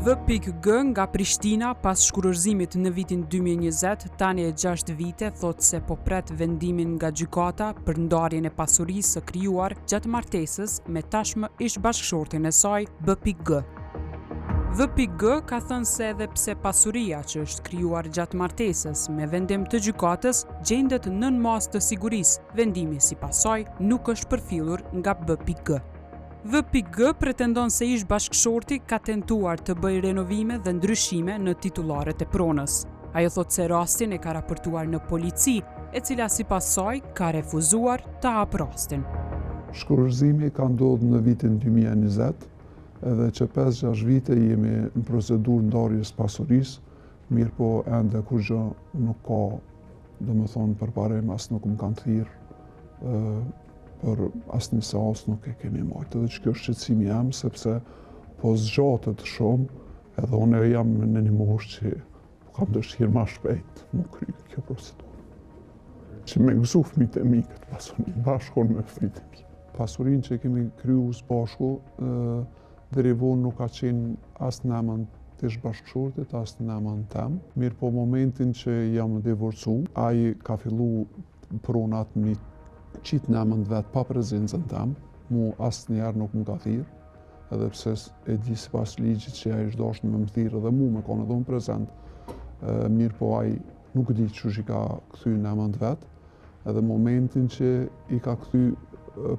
V.G nga Prishtina pas shkurërzimit në vitin 2020, tani e 6 vite thot se po pret vendimin nga gjykata për ndarjen e pasurisë së krijuar gjatë martesës me tashmë ish bashkëshortin e saj B.G. V.G ka thënë se edhe pse pasuria që është krijuar gjatë martesës me vendim të gjykatës gjendet nën masë të sigurisë, vendimi sipas saj nuk është përfillur nga B.G. V.G pretendon se ish bashkëshorti ka tentuar të bëjë renovime dhe ndryshime në titullarët e pronës. Ajo thot se rastin e ka raportuar në polici, e cila sipas saj ka refuzuar të hapë rastin. Shkurërzimi ka ndodhur në vitin 2020, edhe që 5-6 vite jemi në procedurë ndarjes pasurisë, mirë po ende kur gjë nuk ka, domethënë përparim, as nuk më kanë thirrë për asnjë seans nuk e kemi marrë. Edhe që kjo është shqetësimi jam, sepse po zgjatet shumë, edhe unë jam në një moshë që kam dëshirë ma shpejt më kry kjo procedurë. Që me gëzu fëmijët e mi këtë pasuri, bashkon me fëmijët e mi. Pasurinë që kemi kryu së bashku, deri vonë nuk ka qenë as në emën të ish bashkëshortit, as në emën tem. Mirë po momentin që jam divorcu, ai ka fillu pronat mi qitë në emën vetë pa prezencën tem, mu asë njerë nuk më ka thirë, edhe pse e di si pas ligjit që ai është dashur me më thirë edhe mu me konë edhe unë prezent, mirë po ai nuk di që i ka kthy në emën vetë, edhe momentin që i ka kthy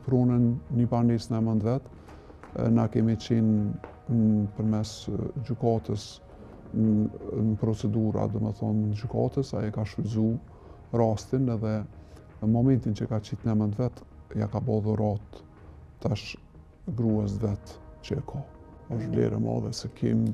pronën një banesë në emën vetë, na kemi qenë përmes gjykatës në procedura, domethënë gjykatës, ai ka shfrytzu rastin edhe në momentin që ka qitë në emën vetë, ja ka bo dhurat tash gruas vetë që e ka. Është vlerë e madhe se kem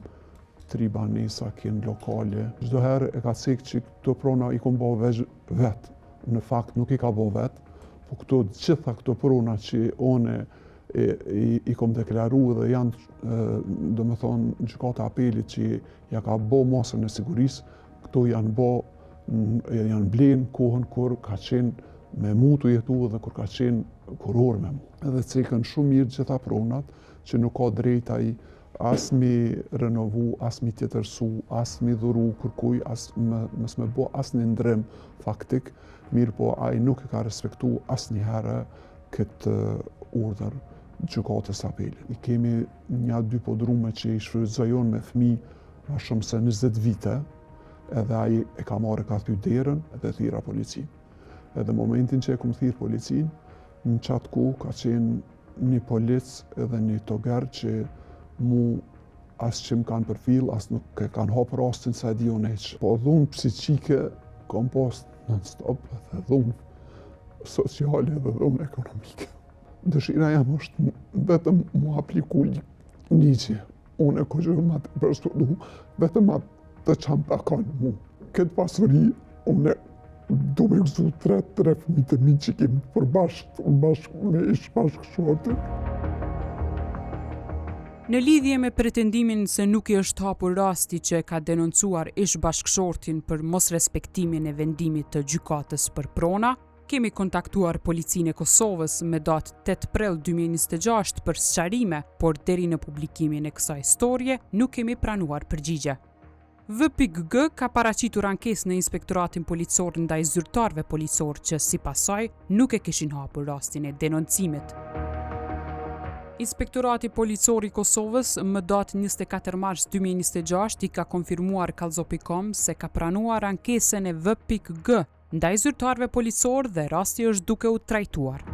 3 banesa, kem lokale. Çdo herë e ka cekë që këto prona i kom bo vetë. Në fakt nuk i ka bo vetë, po gjitha këto prona që one i kom deklaru dhe janë, domethënë, gjykata e apelit që ja ka bo masën e sigurisë, këto janë blenë kohën kur ka qenë me mu të jetu dhe kur ka qenë kuror me mu. Edhe cekën shumë mirë gjitha pronat, që nuk ka drejt ai as mi renovu, as mi tjetërsu, as mi dhuru kërkuj, as mës me bo as një ndrim faktik, mirë po ai nuk e ka respektu as një herë këtë urdhër gjykatës apelit. I kemi një 2 podrume që i shfrytëzojon me fëmijë ma shumë se 20 vite, edhe ai e ka marrë ka thy derën edhe thira policinë. Edhe momentin që e kom thirë policinë, në qatë ku ka qenë një polic edhe një toger që mu as që më kanë përfil, as nuk e kanë hapë rastin sa e di unë eqë. Po dhunë psiqike kom post non-stop, edhe dhunë sociale edhe dhunë ekonomike. Dëshira jam është vetëm mu apliku ligje. Unë e ko që ma të përstudu, vetëm atë të qamë takon mu. Këtë pasuri, unë do me gëzu 3 fëmijët e mi që kemi përbashkë me ish bashkëshortin. Në lidhje me pretendimin se nuk i është hapur rasti që ka denoncuar ish bashkëshortin për mos respektimin e vendimit të gjykatës për prona, kemi kontaktuar Policinë e Kosovës me datë 8 prill 2026 për sqarime, por deri në publikimin e kësaj historie nuk kemi pranuar përgjigje. V.G ka paraqitur ankesë në inspektoratin policor ndaj zyrtarëve policor që sipas saj nuk e kishin hapur rastin e denoncimit. Inspektorati policor i Kosovës më datë 24 mars 2026 i ka konfirmuar Kallzopi.com se ka pranuar ankesën e V.G ndaj zyrtarëve policor dhe rasti është duke u trajtuar.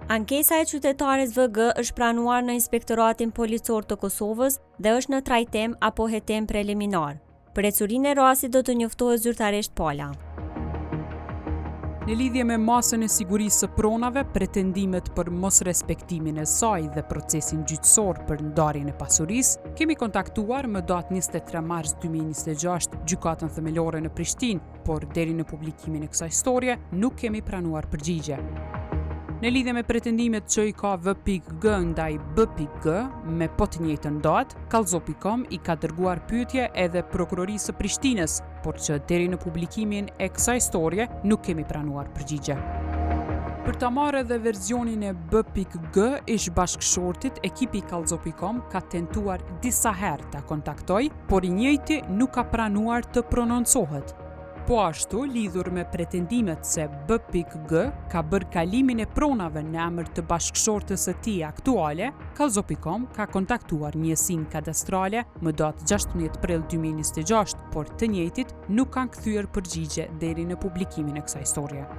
Ankesa e qytetares V.G është pranuar në Inspektoratin Policor të Kosovës dhe është në trajtim apo hetim preliminar. Për ecurinë e rastit do të njoftohet zyrtarisht pala. Në lidhje me masën e sigurisë së pronave, pretendimet për mos respektimin e saj dhe procesin gjyqësor për ndarjen e pasurisë, kemi kontaktuar më datë 23 mars 2026 gjykatën themelore në Prishtinë, por deri në publikimin e kësaj historie nuk kemi pranuar përgjigje. Në lidhje me pretendimet që i ka V.G ndaj B.G me po të njëjtën datë, Kallzopi.com i ka dërguar pyetje edhe prokurorisë së Prishtinës, por që deri në publikimin e kësaj historie nuk kemi pranuar përgjigje. Për ta marrë edhe versionin e B.G, ish bashkëshortit, ekipi Kallzo.com ka tentuar disa herë ta kontaktoj, por i njëjti nuk ka pranuar të prononcohet. Po ashtu, lidhur me pretendimet se B.G ka bërë kalimin e pronave në emër të bashkëshortës së tij aktuale, Kallzo.com ka kontaktuar njësinë kadastrale më datë 16 prill 2026, por të njëjtit nuk kanë kthyer përgjigje deri në publikimin e kësaj historie.